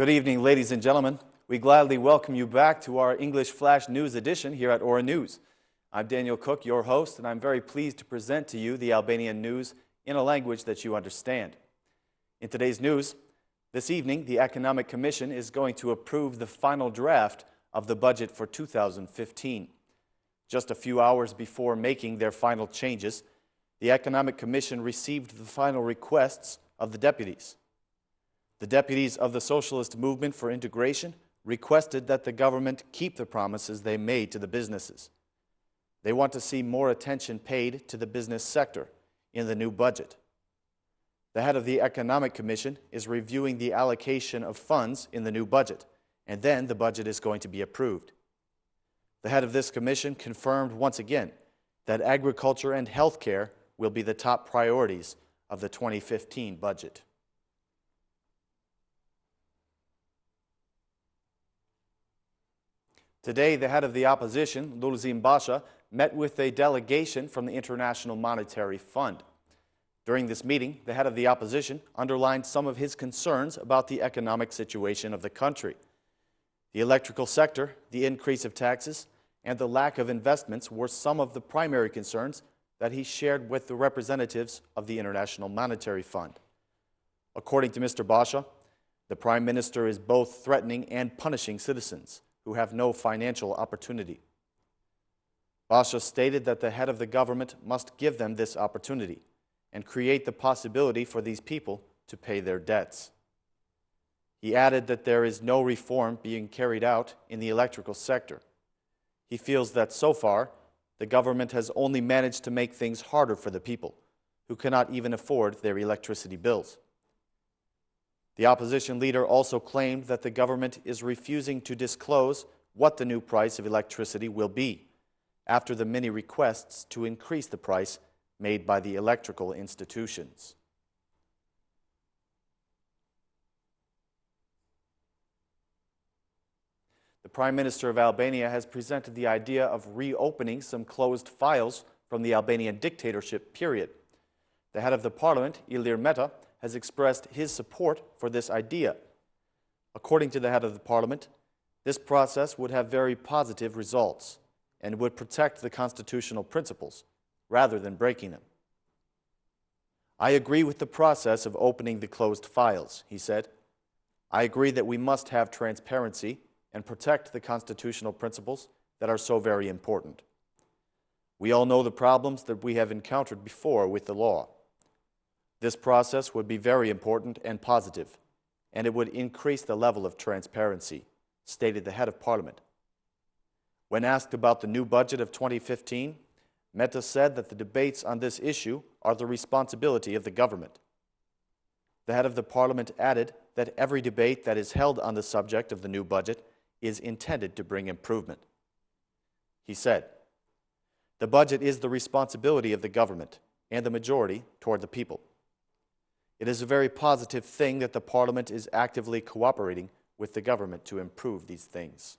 Good evening, ladies and gentlemen. We gladly welcome you back to our English Flash News edition here at Aura News. I'm Daniel Cook, your host, and I'm very pleased to present to you the Albanian news in a language that you understand. In today's news, this evening, the Economic Commission is going to approve the final draft of the budget for 2015. Just a few hours before making their final changes, the Economic Commission received the final requests of the deputies. The deputies of the Socialist Movement for Integration requested that the government keep the promises they made to the businesses. They want to see more attention paid to the business sector in the new budget. The head of the Economic Commission is reviewing the allocation of funds in the new budget, and then the budget is going to be approved. The head of this commission confirmed once again that agriculture and healthcare will be the top priorities of the 2015 budget. Today, the head of the opposition, Lulzim Basha, met with a delegation from the International Monetary Fund. During this meeting, the head of the opposition underlined some of his concerns about the economic situation of the country. The electrical sector, the increase of taxes, and the lack of investments were some of the primary concerns that he shared with the representatives of the International Monetary Fund. According to Mr. Basha, the Prime Minister is both threatening and punishing citizens who have no financial opportunity. Basha stated that the head of the government must give them this opportunity and create the possibility for these people to pay their debts. He added that there is no reform being carried out in the electrical sector. He feels that so far, the government has only managed to make things harder for the people, who cannot even afford their electricity bills. The opposition leader also claimed that the government is refusing to disclose what the new price of electricity will be, after the many requests to increase the price made by the electrical institutions. The Prime Minister of Albania has presented the idea of reopening some closed files from the Albanian dictatorship period. The head of the parliament, Ilir Meta, has expressed his support for this idea. According to the head of the parliament, this process would have very positive results and would protect the constitutional principles rather than breaking them. I agree with the process of opening the closed files, he said. I agree that we must have transparency and protect the constitutional principles that are so very important. We all know the problems that we have encountered before with the law. This process would be very important and positive, and it would increase the level of transparency, stated the head of parliament. When asked about the new budget of 2015, Meta said that the debates on this issue are the responsibility of the government. The head of the parliament added that every debate that is held on the subject of the new budget is intended to bring improvement. He said, "The budget is the responsibility of the government and the majority toward the people. It is a very positive thing that the parliament is actively cooperating with the government to improve these things."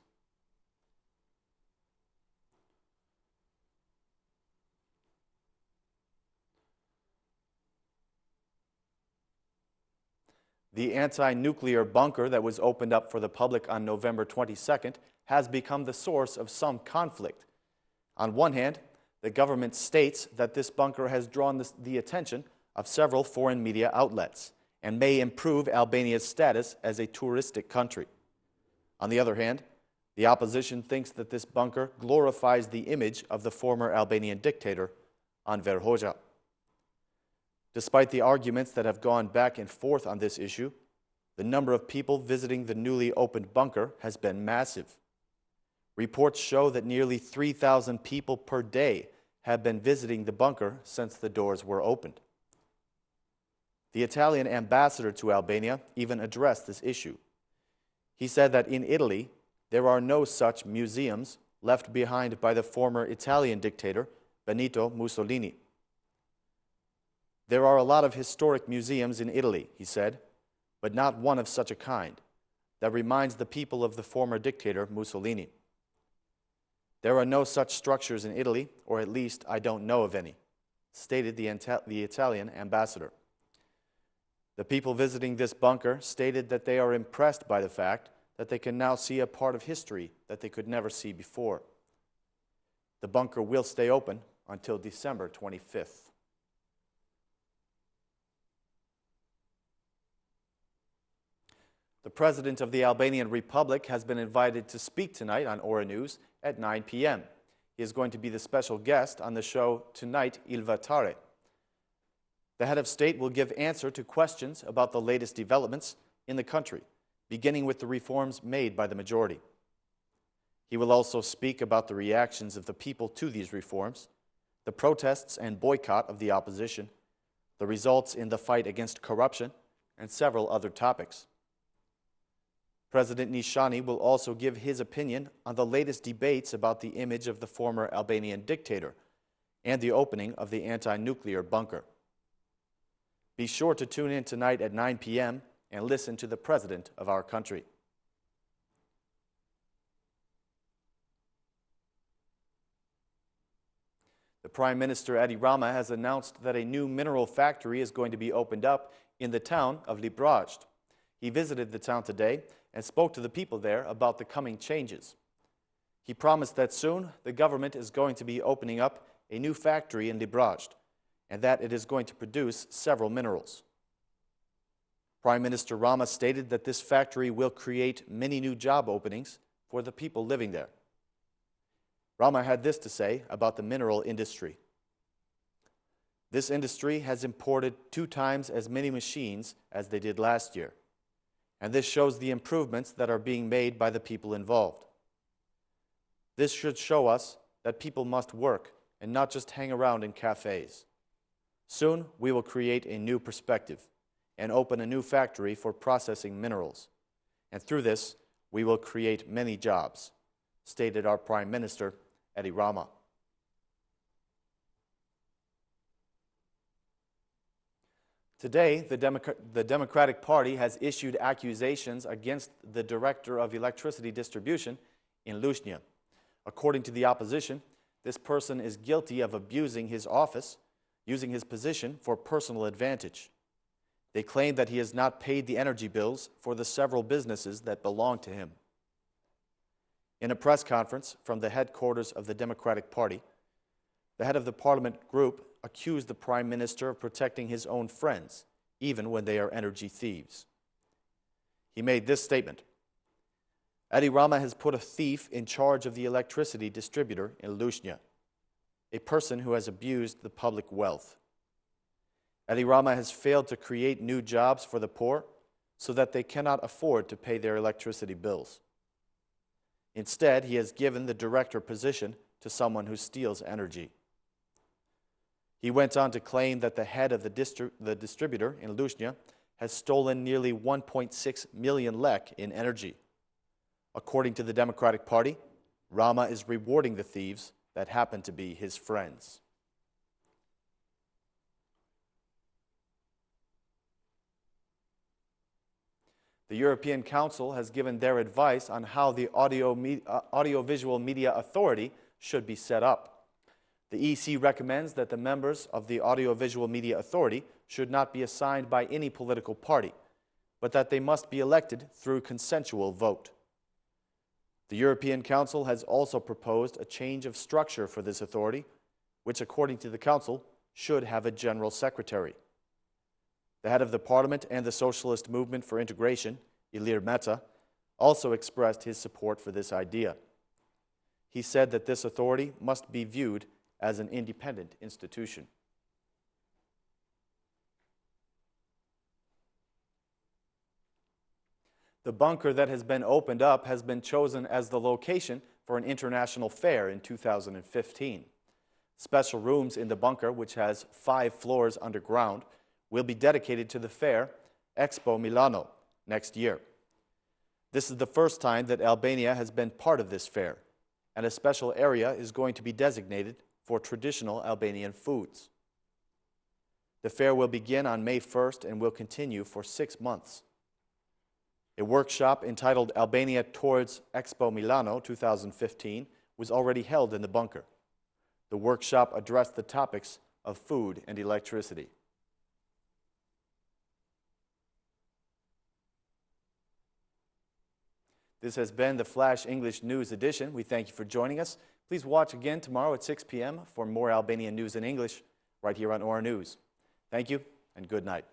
The anti-nuclear bunker that was opened up for the public on November 22nd has become the source of some conflict. On one hand, the government states that this bunker has drawn the attention of several foreign media outlets and may improve Albania's status as a touristic country. On the other hand, the opposition thinks that this bunker glorifies the image of the former Albanian dictator, Enver Hoxha. Despite the arguments that have gone back and forth on this issue, the number of people visiting the newly opened bunker has been massive. Reports show that nearly 3,000 people per day have been visiting the bunker since the doors were opened. The Italian ambassador to Albania even addressed this issue. He said that in Italy, there are no such museums left behind by the former Italian dictator, Benito Mussolini. There are a lot of historic museums in Italy, he said, but not one of such a kind that reminds the people of the former dictator Mussolini. There are no such structures in Italy, or at least I don't know of any, stated the Italian ambassador. The people visiting this bunker stated that they are impressed by the fact that they can now see a part of history that they could never see before. The bunker will stay open until December 25th. The President of the Albanian Republic has been invited to speak tonight on Ora News at 9 p.m. He is going to be the special guest on the show Tonight Ilvatare. The head of state will give answer to questions about the latest developments in the country, beginning with the reforms made by the majority. He will also speak about the reactions of the people to these reforms, the protests and boycott of the opposition, the results in the fight against corruption, and several other topics. President Nishani will also give his opinion on the latest debates about the image of the former Albanian dictator and the opening of the anti-nuclear bunker. Be sure to tune in tonight at 9 p.m. and listen to the President of our country. The Prime Minister Edi Rama has announced that a new mineral factory is going to be opened up in the town of Librazhd. He visited the town today and spoke to the people there about the coming changes. He promised that soon the government is going to be opening up a new factory in Librazhd and that it is going to produce several minerals. Prime Minister Rama stated that this factory will create many new job openings for the people living there. Rama had this to say about the mineral industry. This industry has imported 2 times as many machines as they did last year, and this shows the improvements that are being made by the people involved. This should show us that people must work and not just hang around in cafes. Soon, we will create a new perspective and open a new factory for processing minerals. And through this, we will create many jobs, stated our Prime Minister, Edi Rama. Today, the Democratic Party has issued accusations against the Director of Electricity Distribution in Lushnja. According to the opposition, this person is guilty of abusing his office, using his position for personal advantage. They claim that he has not paid the energy bills for the several businesses that belong to him. In a press conference from the headquarters of the Democratic Party, the head of the parliament group accused the Prime Minister of protecting his own friends, even when they are energy thieves. He made this statement: Edi Rama has put a thief in charge of the electricity distributor in Lushnja, a person who has abused the public wealth. Edi Rama has failed to create new jobs for the poor so that they cannot afford to pay their electricity bills. Instead, he has given the director position to someone who steals energy. He went on to claim that the head of the distributor in Lushnja has stolen nearly 1.6 million lek in energy. According to the Democratic Party, Rama is rewarding the thieves that happen to be his friends. The European Council has given their advice on how the Audiovisual Media Authority should be set up. The EC recommends that the members of the Audiovisual Media Authority should not be assigned by any political party, but that they must be elected through consensual vote. The European Council has also proposed a change of structure for this authority, which, according to the Council, should have a general secretary. The head of the Parliament and the Socialist Movement for Integration, Ilir Meta, also expressed his support for this idea. He said that this authority must be viewed as an independent institution. The bunker that has been opened up has been chosen as the location for an international fair in 2015. Special rooms in the bunker, which has 5 floors underground, will be dedicated to the fair Expo Milano next year. This is the first time that Albania has been part of this fair, and a special area is going to be designated for traditional Albanian foods. The fair will begin on May 1st and will continue for 6 months. A workshop entitled Albania Towards Expo Milano 2015 was already held in the bunker. The workshop addressed the topics of food and electricity. This has been the Flash English News Edition. We thank you for joining us. Please watch again tomorrow at 6 p.m. for more Albanian news in English right here on OR News. Thank you and good night.